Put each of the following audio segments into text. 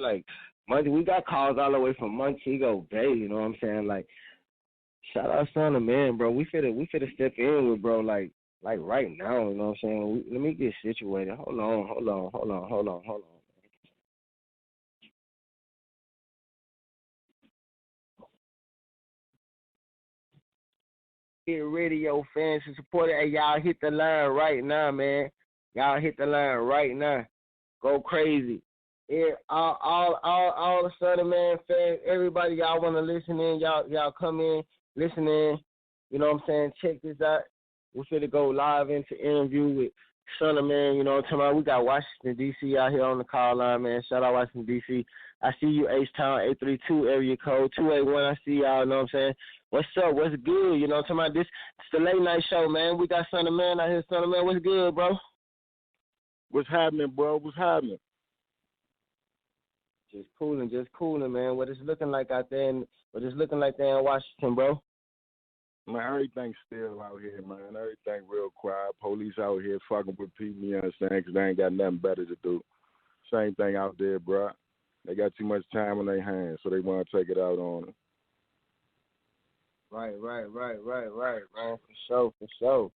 saying? Like, we got calls all the way from Montego Bay, you know what I'm saying? Like, shout out Son of Man, bro. We finna step in with bro, like right now, you know what I'm saying? Let me get situated. Hold on. Get radio fans and support it. Hey, y'all hit the line right now, man. Y'all hit the line right now. Go crazy. Yeah, all the Southern Man fans, everybody y'all want to listen in, y'all come in, listen in. You know what I'm saying? Check this out. We're finna go live into interview with Southern Man. You know what I'm talking about? We got Washington, D.C. out here on the call line, man. Shout out Washington, D.C. I see you, H-Town, 832 area code, 281. I see y'all, you know what I'm saying? What's up? What's good? You know what I'm talking about? It's the late night show, man. We got Son of Man out here. Son of Man, what's good, bro? What's happening, bro? What's happening? Just cooling, man. What it's looking like out there in Washington, bro? Man, everything's still out here, man. Everything real quiet. Police out here fucking with people, you understand, because they ain't got nothing better to do. Same thing out there, bro. They got too much time on their hands, so they want to take it out on them. Right, man. For sure.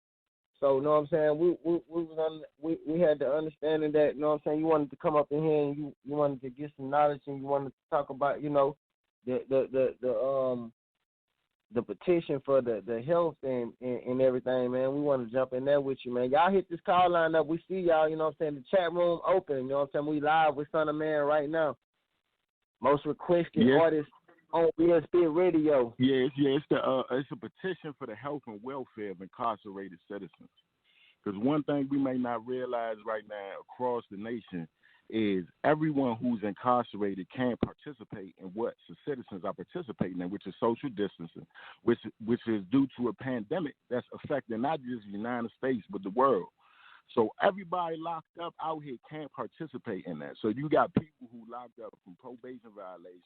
So, you know what I'm saying? We had the understanding that, you know what I'm saying, you wanted to come up in here and you wanted to get some knowledge and you wanted to talk about, you know, the petition for the health and everything, man. We want to jump in there with you, man. Y'all hit this call line up. We see y'all, you know what I'm saying, the chat room open, you know what I'm saying? We live with Son of Man right now. Most requested artist on BSB Radio. It's a petition for the health and welfare of incarcerated citizens. Because one thing we may not realize right now across the nation is everyone who's incarcerated can't participate in what the citizens are participating in, which is social distancing, which is due to a pandemic that's affecting not just the United States but the world. So everybody locked up out here can't participate in that. So you got people who locked up from probation violations,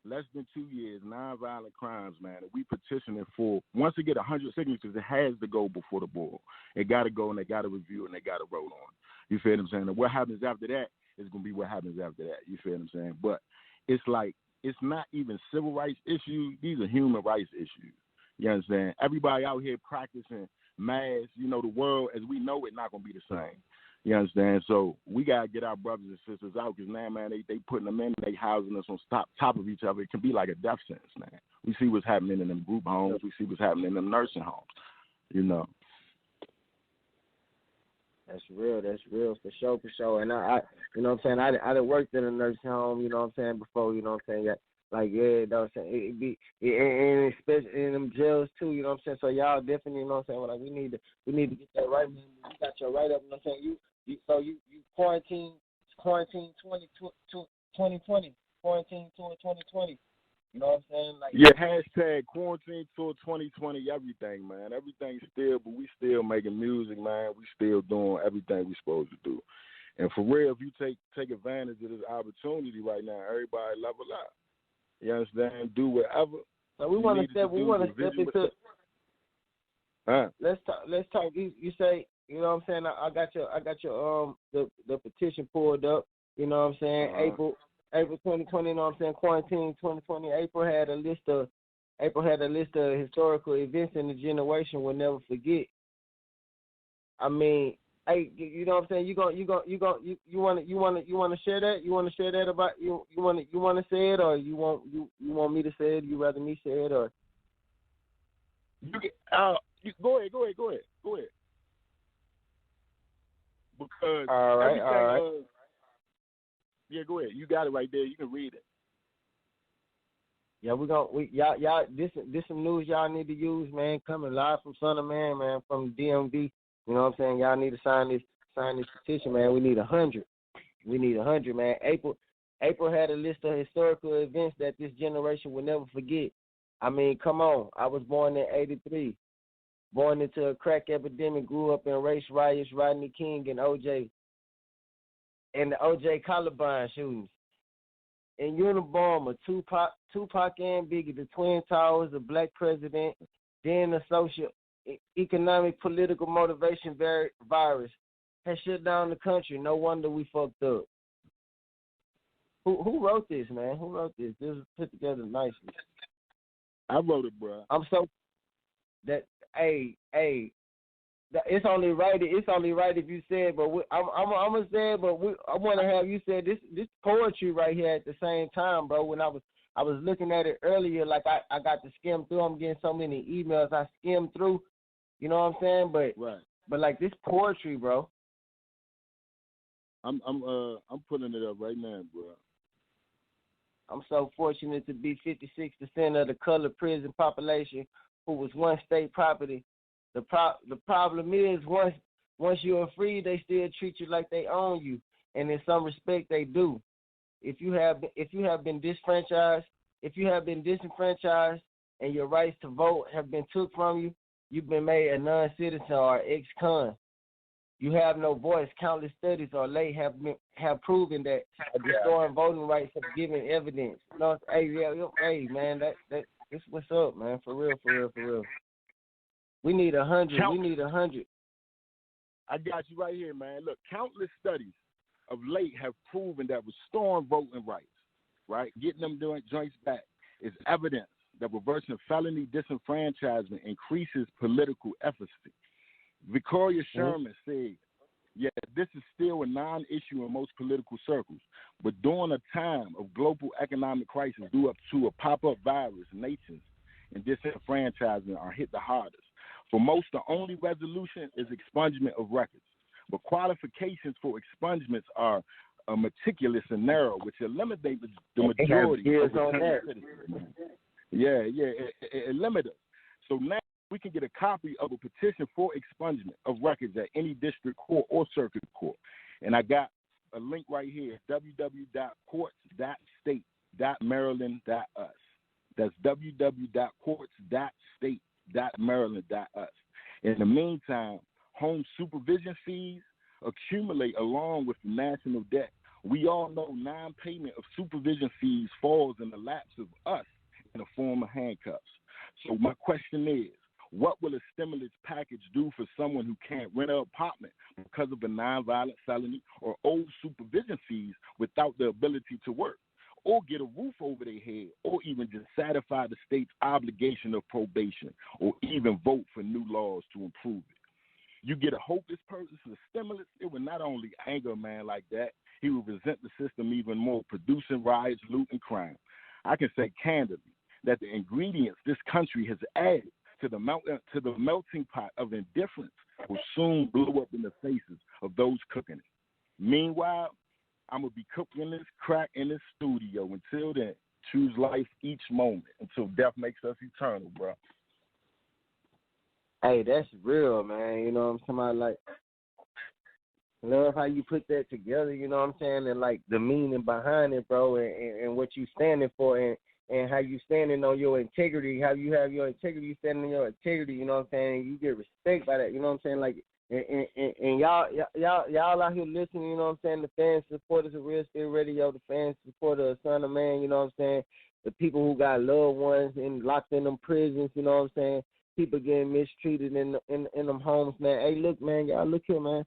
less than 2 years, nonviolent crimes, man. And we petitioning for, once it get 100 signatures, it has to go before the board. It got to go and they got to review and they got to vote on it. You feel what I'm saying? And what happens after that is going to be what happens after that. You feel what I'm saying? But it's like, it's not even civil rights issues. These are human rights issues. You understand? Everybody out here practicing mass, you know, the world as we know it not going to be the same. You understand? So we got to get our brothers and sisters out because now, man, they putting them in, they housing us on top of each other. It can be like a death sentence, man. We see what's happening in them group homes. We see what's happening in them nursing homes, you know. That's real for sure. And I you know what I'm saying, I done worked in a nursing home, you know what I'm saying, before, you know what I'm saying, like, yeah, you know what I'm saying, and especially in them jails too, you know what I'm saying, so y'all definitely, you know what I'm saying, like, we need to get that right, man. You got your right up, you know what I'm saying, you quarantine 2020, quarantine tour 2020. You know what I'm saying? Like, yeah, hashtag quarantine tour 2020, everything, man. Everything still, but we still making music, man. We still doing everything we supposed to do. And for real, if you take advantage of this opportunity right now, everybody level up. You understand? Do whatever. So we want to step into. Let's talk. You say, you know what I'm saying? I got your the petition pulled up. You know what I'm saying? April 2020. You know what I'm saying? Quarantine 2020. April had a list of historical events in the generation we'll never forget. I mean, hey, you know what I'm saying? You want to share that? You want to share that about you want to say it, or you want me to say it? You rather me say it, or you go ahead. Because all right. Yeah, go ahead. You got it right there. You can read it. Yeah, y'all. This some news y'all need to use, man. Coming live from Son of Man, from DMV. You know what I'm saying? Y'all need to sign this petition, man. We need 100. We need 100, man. April had a list of historical events that this generation will never forget. I mean, come on. I was born in '83. Born into a crack epidemic, grew up in race riots, Rodney King and OJ. And the OJ Columbine shootings. In Unabomber, Tupac and Biggie, the Twin Towers, the Black President, then the social, economic, political motivation virus has shut down the country. No wonder we fucked up. Who wrote this, man? Who wrote this? This was put together nicely. I wrote it, bro. I'm so that it's only right. It's only right if you say it, but I'm gonna say it. But I want to have you say this poetry right here at the same time, bro. When I was looking at it earlier, like I got to skim through. I'm getting so many emails I skimmed through. You know what I'm saying? But right. But like this poetry, bro. I'm putting it up right now, bro. I'm so fortunate to be 56% of the colored prison population who was once state property. The problem is once you are free, they still treat you like they own you, and in some respect they do. If you have been disenfranchised, and your rights to vote have been took from you, you've been made a non-citizen or ex-con. You have no voice. Countless studies or late have proven that destroying voting rights have given evidence. You know, hey man, that's what's up, man. For real. We need 100. We need 100. I got you right here, man. Look, countless studies of late have proven that restoring voting rights, right, getting them doing joints back, is evidence that reversing felony disenfranchisement increases political efficacy. Victoria Sherman said, yeah, this is still a non-issue in most political circles, but during a time of global economic crisis due up to a pop-up virus, nations and disenfranchisement are hit the hardest. For most, the only resolution is expungement of records, but qualifications for expungements are meticulous and narrow, which eliminate the majority of the citizens. Yeah, it limits us. So now we can get a copy of a petition for expungement of records at any district court or circuit court. And I got a link right here, www.courts.state.maryland.us. That's www.courts.state.maryland.us. In the meantime, home supervision fees accumulate along with the national debt. We all know non-payment of supervision fees falls in the laps of us in the form of handcuffs. So my question is, what will a stimulus package do for someone who can't rent an apartment because of a nonviolent felony or owe supervision fees without the ability to work, or get a roof over their head, or even just satisfy the state's obligation of probation, or even vote for new laws to improve it? You get a hopeless person a stimulus, it would not only anger a man like that, he would resent the system even more, producing riots, loot, and crime. I can say candidly that the ingredients this country has added to the melting pot of indifference will soon blow up in the faces of those cooking it. Meanwhile, I'm going to be cooking this crack in this studio. Until then, choose life each moment until death makes us eternal, bro. Hey, that's real, man. You know what I'm talking about? Like, love how you put that together, you know what I'm saying? And, like, the meaning behind it, bro, and what you standing for, and how you standing on your integrity, how you have your integrity, you standing on your integrity, you know what I'm saying? You get respect by that, you know what I'm saying? Like, and y'all out here listening, you know what I'm saying? The fans, supporters of Real Estate Radio, the fans, supporters of Son of Man, you know what I'm saying? The people who got loved ones locked in them prisons, you know what I'm saying? People getting mistreated in them homes, man. Hey, look, man, y'all look here, man.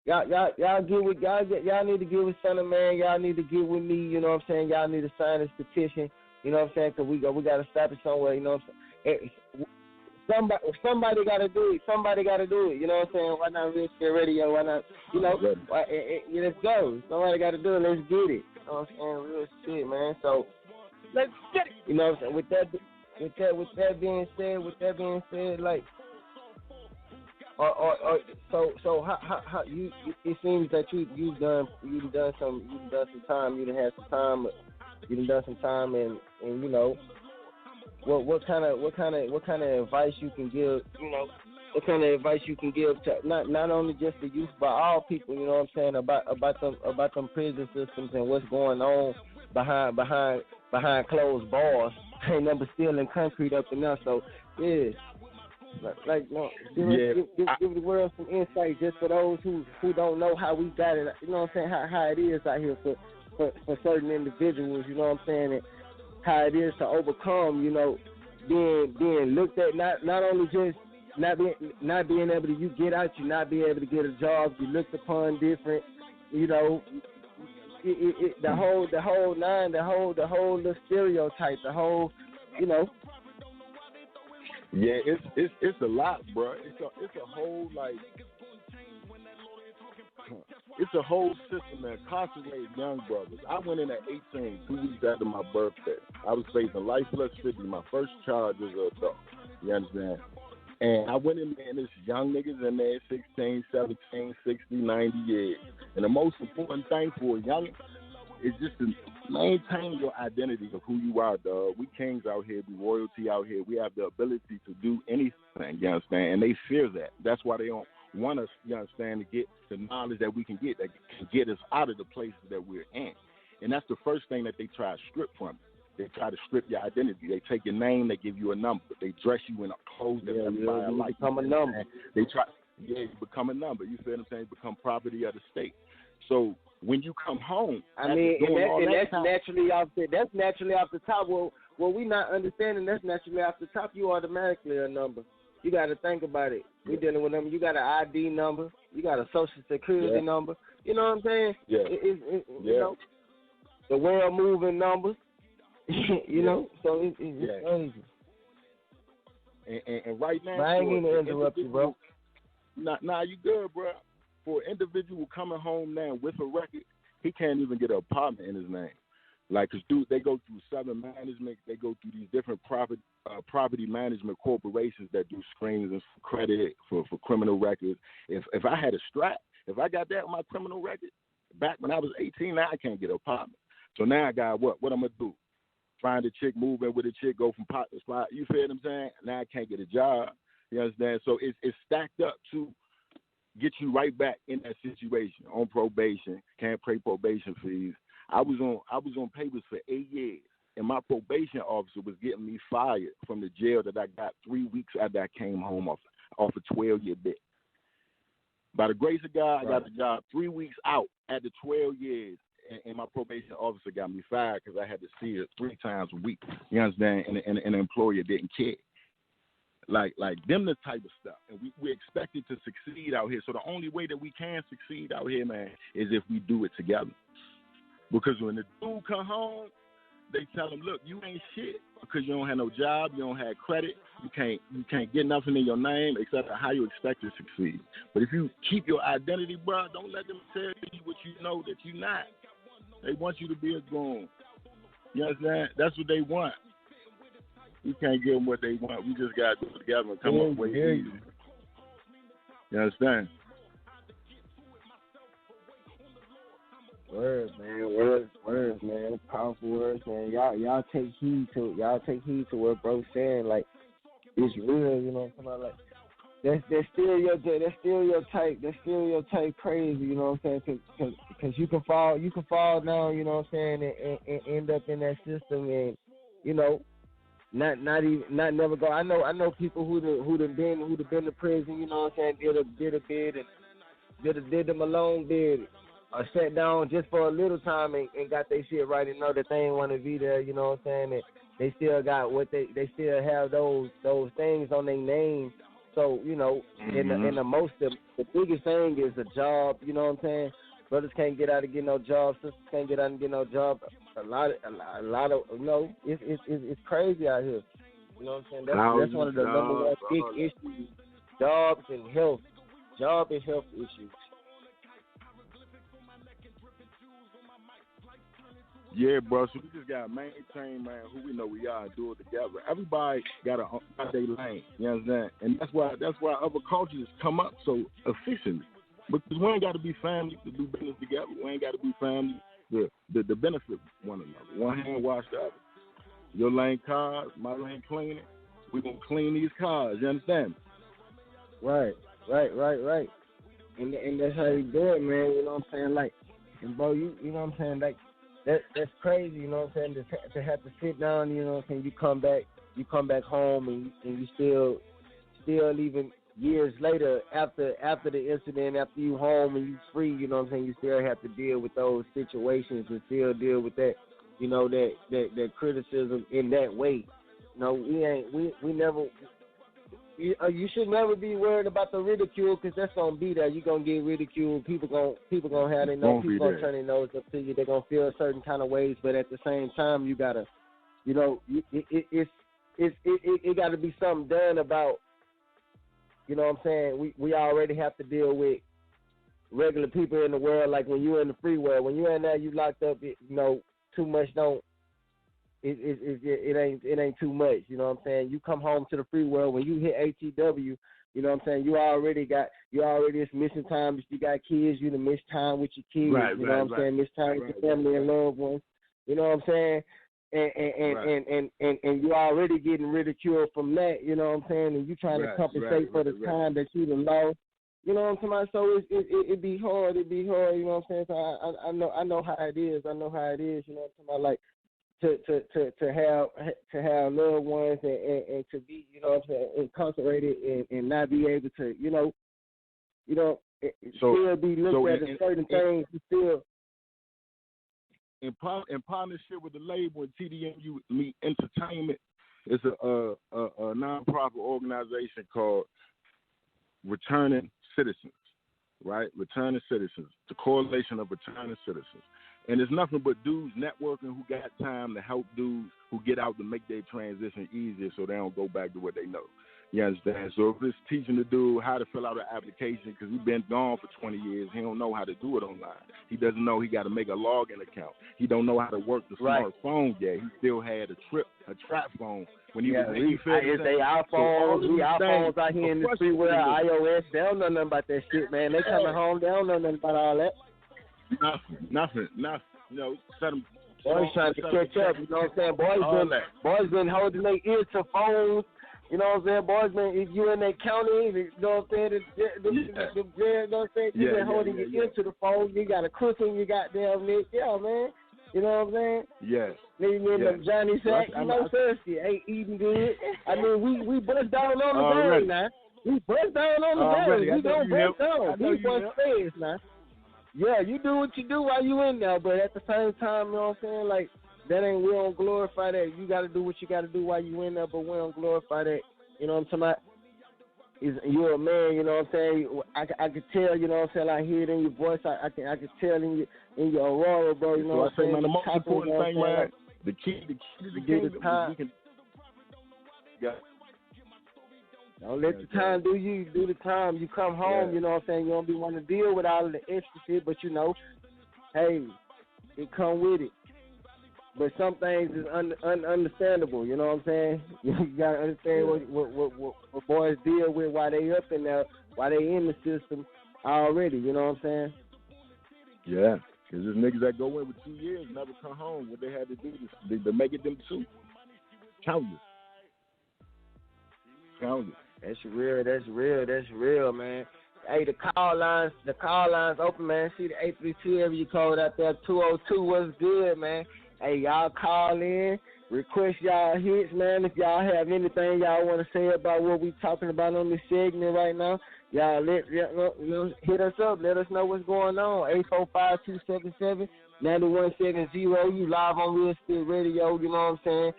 Y'all get with y'all need to get with Son of Man. Y'all need to get with me. You know what I'm saying? Y'all need to sign this petition. You know what I'm saying? Because we got to stop it somewhere. You know what I'm saying? Somebody got to do it. Somebody got to do it. You know what I'm saying? Why not Real Estate Radio? Why not? You know? Let's go. Somebody got to do it. Let's get it. You know what I'm saying? Real shit, man. So let's get it. You know what I'm saying? With that being said, like. So how you? It seems that you've done some time. You done had some time. You done done some time, and you know, what kind of advice you can give? You know, what kind of advice you can give to not only just the youth, but all people. You know what I'm saying about them prison systems and what's going on behind closed bars. Ain't never stealing concrete up in there. So yeah. Give the world some insight just for those who don't know how we got it. You know what I'm saying? How it is out here for certain individuals. You know what I'm saying? And how it is to overcome. You know, being looked at not only just not being able to you get out, you not being able to get a job. You looked upon different. You know, the whole nine, the whole little stereotype, the whole, you know. Yeah, it's a lot, bro. It's a whole like. It's a whole system that incarcerates young brothers. I went in at 18, 2 weeks after my birthday. I was facing life plus 50. My first charge was an adult. You understand? And I went in there, and there's young niggas in there, 16, 17, 60, 90 years. And the most important thing for a young is just to maintain your identity of who you are, dog. We kings out here, we royalty out here. We have the ability to do anything, you understand? And they fear that. That's why they don't want us, you understand, to get the knowledge that we can get, that can get us out of the places that we're in. And that's the first thing that they try to strip from you. They try to strip your identity. They take your name, they give you a number. They dress you in clothes that everybody likes. Become a number. They try, you become a number. You feel what I'm saying? Become property of the state. So when you come home, I mean, that's naturally off the top. Well, we not understanding. That's naturally off the top. You automatically a number. You got to think about it. We're dealing with them. You got an ID number. You got a social security number. You know what I'm saying? Yeah. You know, the world moving numbers. you know, so it's crazy. And right now, I ain't gonna interrupt you, bro. Nah, you good, bro. For an individual coming home now with a record, he can't even get an apartment in his name. Like, cause dude, they go through Southern Management, they go through these different property management corporations that do screens and credit for criminal records. If I had a strap, if I got that on my criminal record back when I was 18, now I can't get an apartment. So now I got what I'm gonna do? Find a chick, move in with a chick, go from pot to spot. You feel what I'm saying? Now I can't get a job. You understand? So it's stacked up to get you right back in that situation on probation. Can't pay probation fees. I was on papers for 8 years, and my probation officer was getting me fired from the jail that I got 3 weeks after I came home off a 12-year bit. By the grace of God, I got a job 3 weeks out at the 12 years, and my probation officer got me fired because I had to see her 3 times a week. You understand? And the employer didn't care. Like them the type of stuff. And we're expected to succeed out here. So the only way that we can succeed out here, man, is if we do it together. Because when the dude come home, they tell him, look, you ain't shit because you don't have no job, you don't have credit, you can't get nothing in your name except how you expect to succeed. But if you keep your identity, bro, don't let them tell you what you know that you're not. They want you to be a goon. You understand? That's what they want. We can't give them what they want. We just got to do it together and come up with it. You understand? Words, man. Powerful words, man. Y'all take heed to what bro's saying. Like, it's real, you know what I'm talking about? Like, that stereotype crazy, you know what I'm saying? Cause you can fall down, you know what I'm saying, and end up in that system, and you know, not never go. I know people who'd been to prison, you know what I'm saying, did a bid and did the Malone bid. Or sat down just for a little time and got their shit right and know that they ain't want to be there, you know what I'm saying? And they still got what they still have those things on their name. So, you know, in the biggest thing is a job, you know what I'm saying? Brothers can't get out and get no job, sisters can't get out and get no job. A lot of you know, it's crazy out here. You know what I'm saying? That's one of the number one big issues. Job and health issues. Yeah, bro. So we just gotta maintain, man, who we know we are and do it together. Everybody gotta find their lane. You understand? And that's why other cultures come up so efficiently. Because we ain't got to be family to do business together. We ain't got to be family to benefit one another. One hand wash the other. Your lane cars, my lane cleaning. We gonna clean these cars. You understand? Right. And that's how you do it, man. You know what I'm saying? Like, and bro, you know what I'm saying? Like. That's crazy, you know what I'm saying, to have to sit down, you know what I'm saying, you come back home and you still even years later after the incident, after you home and you free, you know what I'm saying, you still have to deal with those situations and still deal with that, you know, that criticism in that way. You know, we never you should never be worried about the ridicule, because that's gonna be there. You're gonna get ridiculed. People gonna have their nose. People gonna turn their nose up to you. They're gonna feel certain kind of ways. But at the same time, you gotta, it got to be something done about. You know what I'm saying? We already have to deal with regular people in the world. Like when you're in the free world, when you're in there, you locked up. Too much don't. It ain't too much, you know what I'm saying? You come home to the free world, when you hit ATW, you know what I'm saying, you already it's missing time. If you got kids, you done miss time with your kids, you know what I'm saying, miss time with your family and loved ones, you know what I'm saying? And you already getting ridiculed from that, you know what I'm saying, and you trying to compensate for the time that you done lost. You know what I'm saying? So it be hard, you know what I'm saying? So I know how it is, you know what I'm saying? Like, to have loved ones and to be, you know what I'm saying, incarcerated and not be able to, still be looked at as certain things. Still in partnership with the label and TDMU Meet Entertainment, it's a nonprofit organization called Returning Citizens, right? Returning Citizens, the Coalition of Returning Citizens. And it's nothing but dudes networking who got time to help dudes who get out to make their transition easier so they don't go back to what they know. You understand? So if it's teaching the dude how to fill out an application, because he's been gone for 20 years, he don't know how to do it online. He doesn't know he got to make a login account. He don't know how to work the smartphone yet. He still had a trap phone when he was it's they iPhones. We iPhones out here in the free world, iOS. They don't know nothing about that shit, man. They coming home. They don't know nothing about all that. Nothing. Set them. Boys trying to catch up. You know what I'm saying? Boys been holding their ears to phones. You know what I'm saying? Boys been, if you in that county, you know what I'm saying? You know what I'm saying? You been holding your ear to the phone. You got a crook in your goddamn neck. Yeah, man. You know what I'm saying? Yes. Nigga in the Johnny Sack, thirsty, ain't eating good. I mean, we bust down on the game now. We bust down on the game. We don't bust down. We bust fast now. Yeah, you do what you do while you in there, but at the same time, you know what I'm saying? Like, we don't glorify that. You got to do what you got to do while you in there, but we don't glorify that. You know what I'm talking about? You're a man, you know what I'm saying? I could tell, you know what I'm saying? I hear it in your voice. I can tell in your aurora, bro. You know what I'm saying? The most important thing, man, the key to the kingdom is we can. Yeah. Don't let the time do you. Do the time. You come home, you know what I'm saying? You don't be wanting to deal with all of the extra shit, but hey, it come with it. But some things is understandable, you know what I'm saying? You got to understand what boys deal with while they up in there, while they in the system already, you know what I'm saying? Yeah, because there's niggas that go in with 2 years, never come home. What they had to do to make it them 2. Count it. That's real, man. Hey, the call lines open, man. See the 832 area code out there, 202. What's good, man? Hey, y'all call in, request y'all hits, man. If y'all have anything y'all want to say about what we talking about on this segment right now, y'all hit us up. Let us know what's going on. 845-277-9170. You live on Real Spit Radio. You know what I'm saying?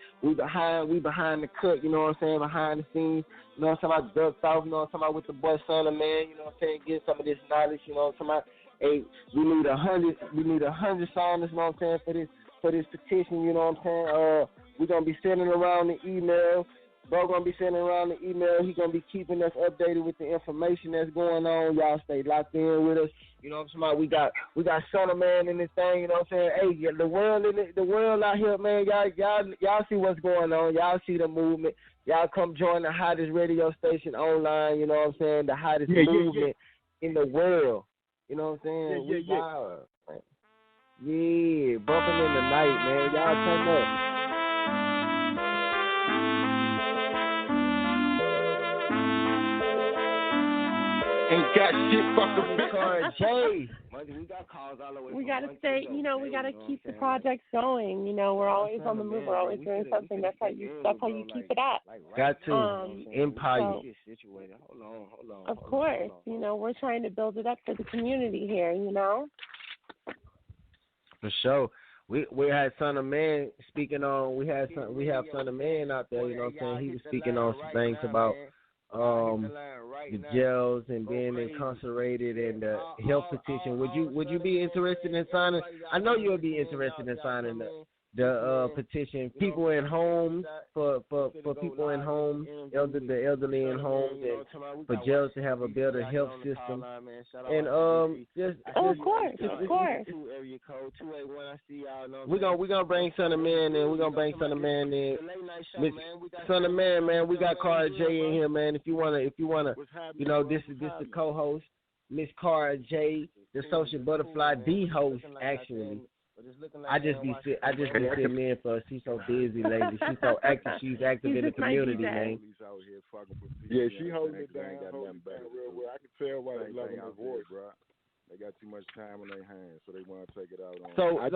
We behind the cut. You know what I'm saying? Behind the scenes. You know what I'm talking about? Ducked off. You know what I'm talking about with the boy son of man. You know what I'm saying? Get some of this knowledge. You know what I'm talking about? Hey, we need 100 signers. You know what I'm saying? For this petition. You know what I'm saying? We're gonna be sending around the email. Bro gonna be sending around the email. He gonna be keeping us updated with the information that's going on. Y'all stay locked in with us. You know what I'm saying? We got Son of Man in this thing. You know what I'm saying? Hey, the world out here, man. Y'all see what's going on. Y'all see the movement. Y'all come join the hottest radio station online. You know what I'm saying? The hottest movement in the world. You know what I'm saying? Yeah, bumping in the night, man. Y'all turn up. Ain't got shit, fuck a bitch. We got calls all the way. We gotta stay, we gotta keep the projects going. We're always on the move. We're always doing something. That's how you keep it up. Got to. Empire. Hold on. Of course. We're trying to build it up for the community here, For sure. We had Son of Man speaking on. We have Son of Man out there. You know what I'm saying? He was speaking on some things about the jails and being incarcerated and the health petition. Would you be interested in signing? I know you would be interested in signing the petition. People in homes for people in homes, the elderly in homes, and for jails to have a better health system. And of course. We're gonna bring Son of Man in. We're gonna bring Son of Man in. Son of Man, we got Cara J in here, man. If you wanna, this is the co-host, Miss Cara J, the social butterfly, the host actually. I just be sitting in for her. She's so busy lately. She's so active. She's active in the community, man. Yeah, she holding it down. Real well. I can tell why they loving her voice, bro. They got too much time on their hands, so they want to take it out on. So, I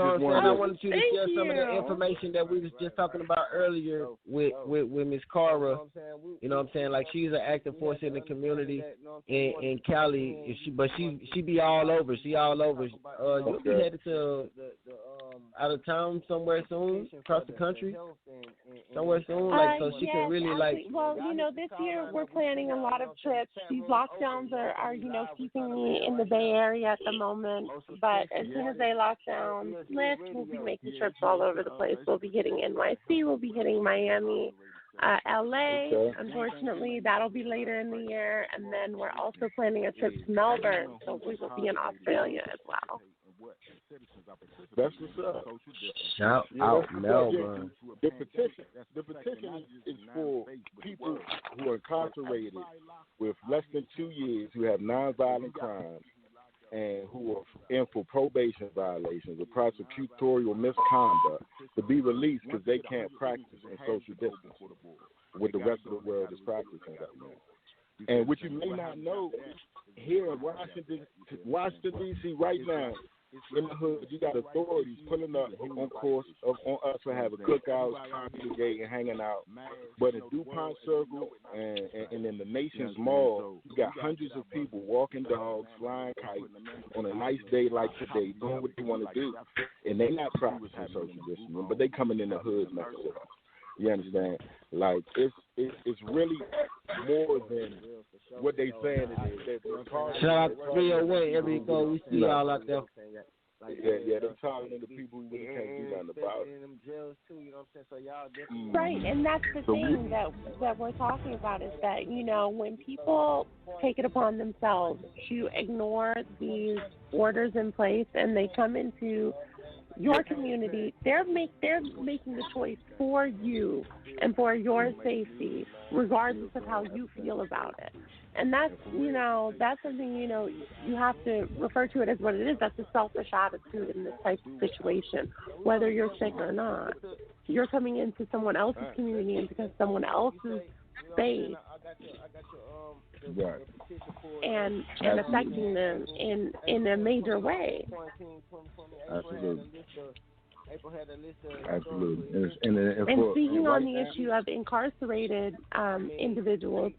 wanted you to share some of the information that we was just talking about earlier with Miss Cara. You know what I'm saying? Like, she's an active force in the community in Cali. She be all over. She all over. You'll be headed to out of town somewhere soon, across the country, somewhere soon. Like, so she can really actually, well, this year we're planning a lot of trips. These lockdowns are keeping me in the Bay Area at the moment, but as soon as they lock down lift, we'll be making trips all over the place. We'll be hitting NYC, we'll be hitting Miami, LA. Unfortunately, that'll be later in the year, and then we're also planning a trip to Melbourne, so we will be in Australia as well. That's what's up. Shout out Melbourne. The petition is for people who are incarcerated with less than 2 years who have nonviolent crimes and who are in for probation violations or prosecutorial misconduct to be released because they can't practice in social distancing with the rest of the world is practicing right now. And what you may not know, here in Washington, D.C. right now, in the hood, you got authorities pulling up on course on us for having cookouts, congregating, hanging out. But in DuPont Circle and in the nation's mall, you got hundreds of people walking dogs, flying kites on a nice day like today, doing what they want to do. And they not practicing social distancing, but they coming in the hood messing with us. You understand? Like, it's really more than what they saying it is. Shout out to 301, every go. We see y'all out there. Yeah, they're targeting the people who really can't do nothing about it. Right, and that's the thing that we're talking about is that, when people take it upon themselves to ignore these orders in place and they come into your community, they're making the choice for you and for your safety, regardless of how you feel about it. And that's something, you have to refer to it as what it is. That's a selfish attitude in this type of situation, whether you're sick or not. You're coming into someone else's community and because someone else's space and affecting them in a major way. Absolutely. And speaking on the issue of incarcerated individuals,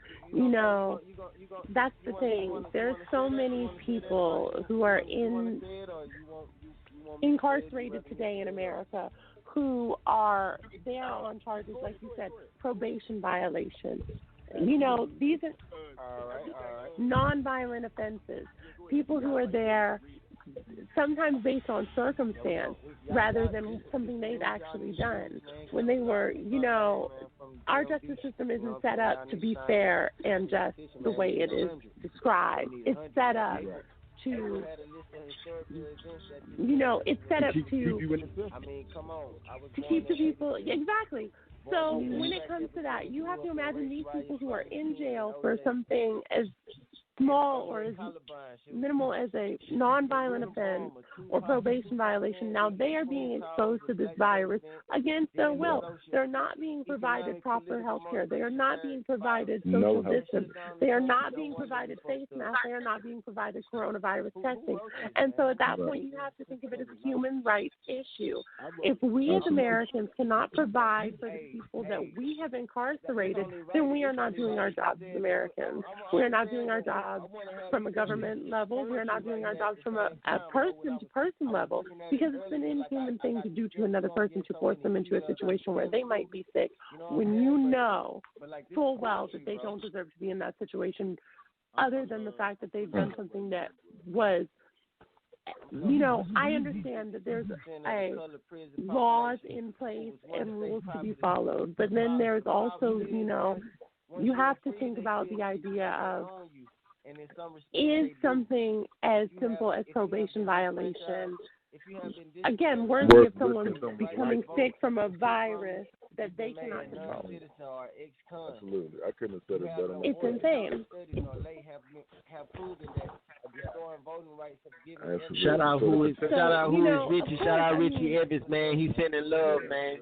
that's the thing. There's so many people who are incarcerated today in America who are there on charges, like you said, probation violations. These are nonviolent offenses. People who are there sometimes based on circumstance rather than something they've actually done. When they were, our justice system isn't set up to be fair and just the way it is described. It's set up to, it's set up to keep the people, exactly. So when it comes to that, you have to imagine these people who are in jail for something as small or as minimal as a nonviolent offense or probation violation. Now they are being exposed to this virus against their will. They're not being provided proper health care. They are not being provided social distance. They are not being provided face masks. They are not being provided coronavirus testing. And so at that point, you have to think of it as a human rights issue. If we as Americans cannot provide for the people that we have incarcerated, then we are not doing our jobs as Americans. We are not doing our jobs jobs from a government level. We're not doing our jobs from a person-to-person level, because it's an inhuman thing to do to another person, to force them into a situation where they might be sick when you know full well that they don't deserve to be in that situation, other than the fact that they've done something that was, I understand that there's laws in place and rules to be followed, but then there's also, you have to think about the idea of, is something as simple as probation violation, again, worthy of someone becoming sick from a virus that they cannot control? Absolutely. I couldn't have said it better. It's insane. Shout out who is Richie. Shout out Richie Evans, man. He's sending love, man.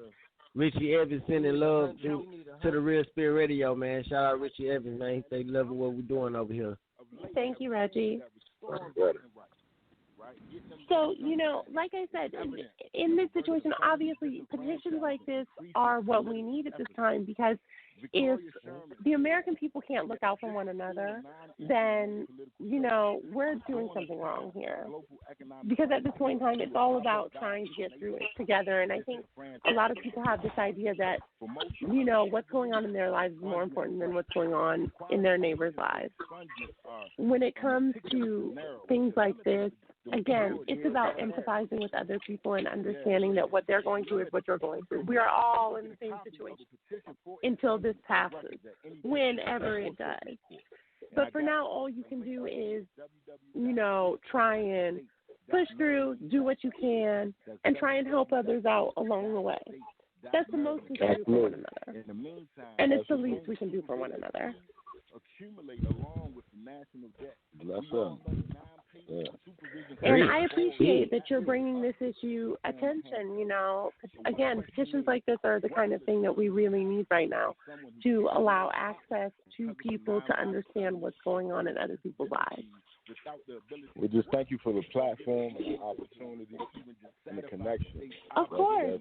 Richie Evans sending love to the Real Spirit Radio, man. Shout out Richie Evans, man. He say loving what we're doing over here. Thank you, Reggie. So, like I said, in this situation, obviously, petitions like this are what we need at this time, because if the American people can't look out for one another, then, we're doing something wrong here. Because at this point in time, it's all about trying to get through it together. And I think a lot of people have this idea that, what's going on in their lives is more important than what's going on in their neighbors' lives. When it comes to things like this, again, it's about empathizing with other people and understanding that what they're going through is what you're going through. We are all in the same situation until this passes, whenever it does. But for now, all you can do is, try and push through, do what you can, and try and help others out along the way. That's the most we can do for one another. And it's the least we can do for one another. Accumulate along with the national debt. And I appreciate that you're bringing this issue attention. Again, petitions like this are the kind of thing that we really need right now, to allow access to people to understand what's going on in other people's lives. We just thank you for the platform and the opportunity and the connection. Of course.